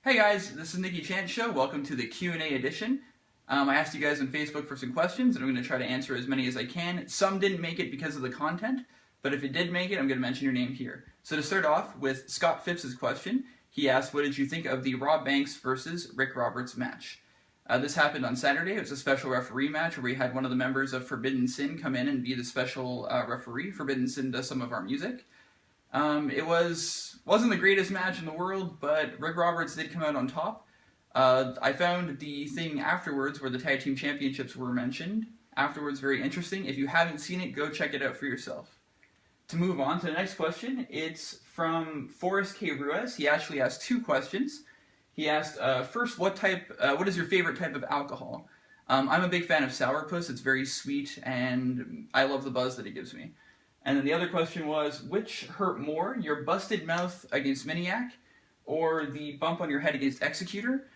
Hey guys, this is Nikky Chant Show. Welcome to the Q&A edition. I asked you guys on Facebook for some questions, and I'm going to try to answer as many as I can. Some didn't make it because of the content, but if it did make it, I'm going to mention your name here. So to start off with Scott Phipps' question, he asked, what did you think of the Rob Banks versus Rick Roberts match? This happened on Saturday. It was a special referee match where we had one of the members of Forbidden Sin come in and be the special referee. Forbidden Sin does some of our music. It wasn't the greatest match in the world, but Rick Roberts did come out on top. I found the thing afterwards where the tag team championships were mentioned afterwards very interesting. If you haven't seen it, go check it out for yourself. To move on to the next question, it's from Forrest K. Ruiz. He actually asked two questions. He asked, first, what is your favorite type of alcohol? I'm a big fan of sourpuss. It's very sweet, and I love the buzz that it gives me. And then the other question was, which hurt more, your busted mouth against Miniac or the bump on your head against Executor?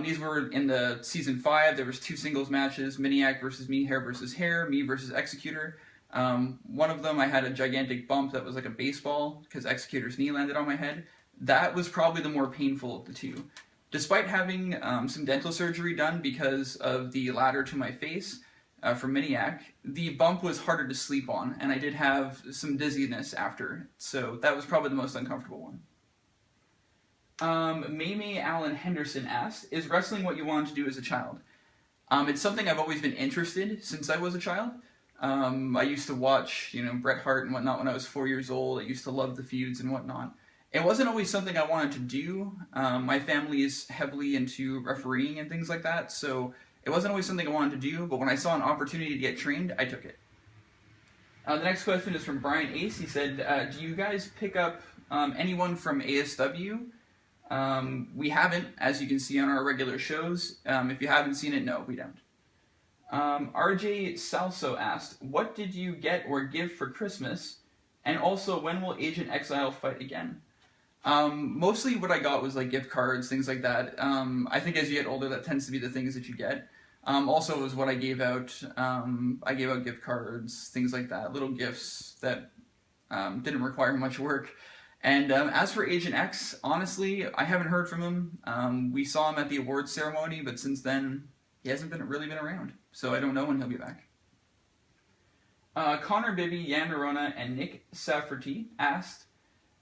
These were in the Season 5. There was two singles matches, Miniac versus me, hair versus hair, me versus Executor. One of them I had a gigantic bump that was like a baseball because Executor's knee landed on my head. That was probably the more painful of the two. Despite having some dental surgery done because of the ladder to my face, from Miniac, the bump was harder to sleep on, and I did have some dizziness after, so that was probably the most uncomfortable one. Mamie Allen Henderson asked, is wrestling what you wanted to do as a child? It's something I've always been interested in since I was a child. I used to watch, Bret Hart and whatnot when I was 4 years old. I used to love the feuds and whatnot. It wasn't always something I wanted to do. My family is heavily into refereeing and things like that, so it wasn't always something I wanted to do, but when I saw an opportunity to get trained, I took it. The next question is from Brian Ace. He said, do you guys pick up anyone from ASW? We haven't, as you can see on our regular shows. If you haven't seen it, no, we don't. RJ Salso asked, what did you get or give for Christmas? And also, when will Agent Exile fight again? Mostly what I got was like gift cards, things like that. I think as you get older, that tends to be the things that you get. Also, it was what I gave out. I gave out gift cards, things like that, little gifts that didn't require much work. And as for Agent X, honestly, I haven't heard from him. We saw him at the awards ceremony, but since then, he hasn't really been around. So I don't know when he'll be back. Connor Bibby, Yan Narona, and Nick Safferty asked,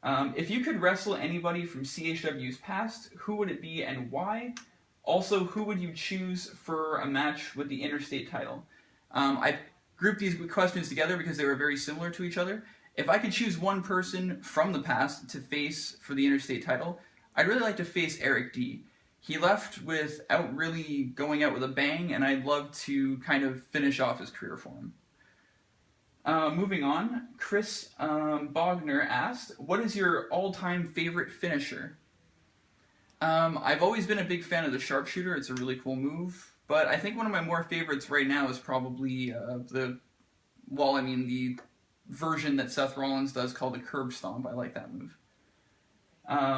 if you could wrestle anybody from CHW's past, who would it be and why? Also, who would you choose for a match with the Interstate title? I grouped these questions together because they were very similar to each other. If I could choose one person from the past to face for the Interstate title, I'd really like to face Eric D. He left without really going out with a bang, and I'd love to kind of finish off his career for him. Moving on, Chris Bogner asked, what is your all-time favorite finisher? I've always been a big fan of the sharpshooter. It's a really cool move, but I think one of my more favorites right now is probably the version that Seth Rollins does called the curb stomp. I like that move.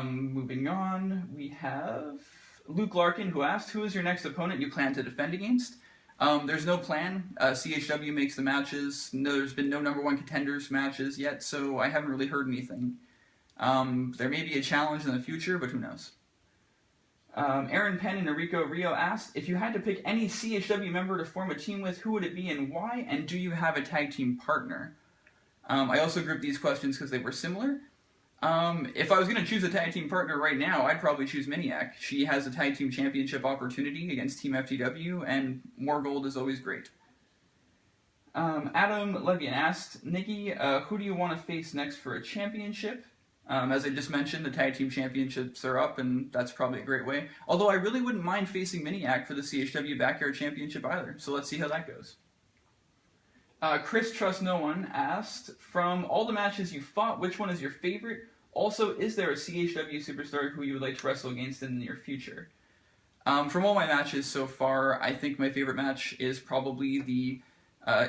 Moving on, we have Luke Larkin, who asked, who is your next opponent you plan to defend against? There's no plan. CHW makes the matches. No, there's been no #1 contenders matches yet, so I haven't really heard anything. There may be a challenge in the future, but who knows? Aaron Penn and Enrico Rio asked, if you had to pick any CHW member to form a team with, who would it be and why? And do you have a tag team partner? I also grouped these questions because they were similar. If I was going to choose a tag team partner right now, I'd probably choose Miniac. She has a tag team championship opportunity against Team FTW, and more gold is always great. Adam Levian asked, Nikki, who do you want to face next for a championship? As I just mentioned, the tag team championships are up, and that's probably a great way. Although I really wouldn't mind facing Miniac for the CHW Backyard Championship either, so let's see how that goes. Chris Trust No One asked, from all the matches you fought, which one is your favorite? Also, is there a CHW superstar who you would like to wrestle against in the near future? From all my matches so far, I think my favorite match is probably the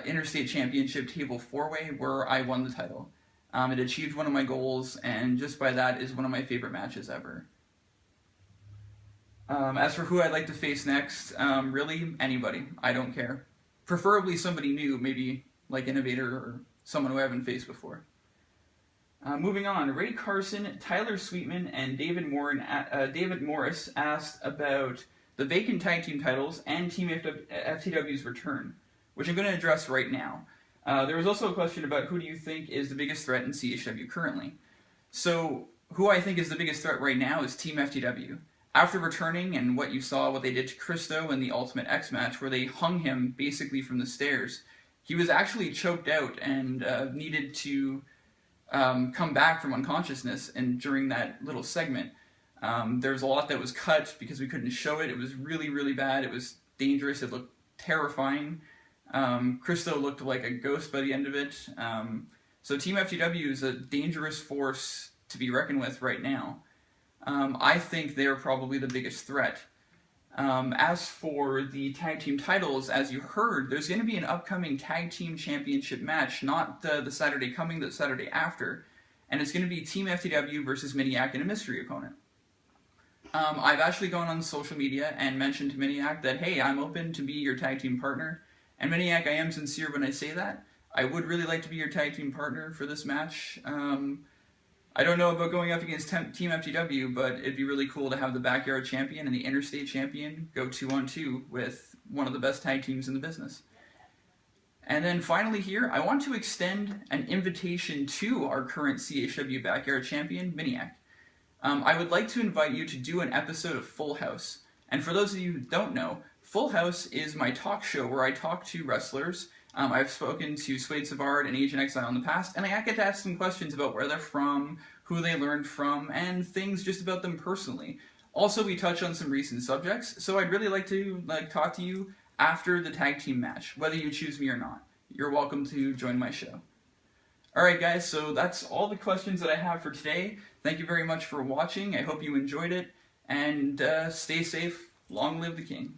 Interstate Championship Table 4-Way, where I won the title. It achieved one of my goals, and just by that is one of my favorite matches ever. As for who I'd like to face next, really, anybody. I don't care. Preferably somebody new, maybe like Innovator or someone who I haven't faced before. Moving on, Ray Carson, Tyler Sweetman, and David Morris asked about the vacant tag team titles and Team FTW's return, which I'm going to address right now. There was also a question about who do you think is the biggest threat in CHW currently. So, who I think is the biggest threat right now is Team FTW. After returning and what you saw, what they did to Christo in the Ultimate X match, where they hung him basically from the stairs, he was actually choked out and needed to come back from unconsciousness. And during that little segment, there was a lot that was cut because we couldn't show it. It was really, really bad. It was dangerous. It looked terrifying. Christo looked like a ghost by the end of it. So Team FTW is a dangerous force to be reckoned with right now. I think they're probably the biggest threat. As for the tag team titles, as you heard, there's going to be an upcoming tag team championship match, not the Saturday coming, the Saturday after, and it's going to be Team FTW versus Miniac and a mystery opponent. I've actually gone on social media and mentioned to Miniac that, hey, I'm open to be your tag team partner, and Miniac, I am sincere when I say that. I would really like to be your tag team partner for this match. I don't know about going up against Team FTW, but it'd be really cool to have the Backyard Champion and the Interstate Champion go 2-on-2 with one of the best tag teams in the business. And then finally here, I want to extend an invitation to our current CHW Backyard Champion, Miniac. I would like to invite you to do an episode of Full House. And for those of you who don't know, Full House is my talk show where I talk to wrestlers. I've spoken to Suede Savard and Agent Exile in the past, and I get to ask them questions about where they're from, who they learned from, and things just about them personally. Also, we touch on some recent subjects, so I'd really like to talk to you after the tag team match, whether you choose me or not. You're welcome to join my show. Alright guys, so that's all the questions that I have for today. Thank you very much for watching. I hope you enjoyed it, and stay safe. Long live the King.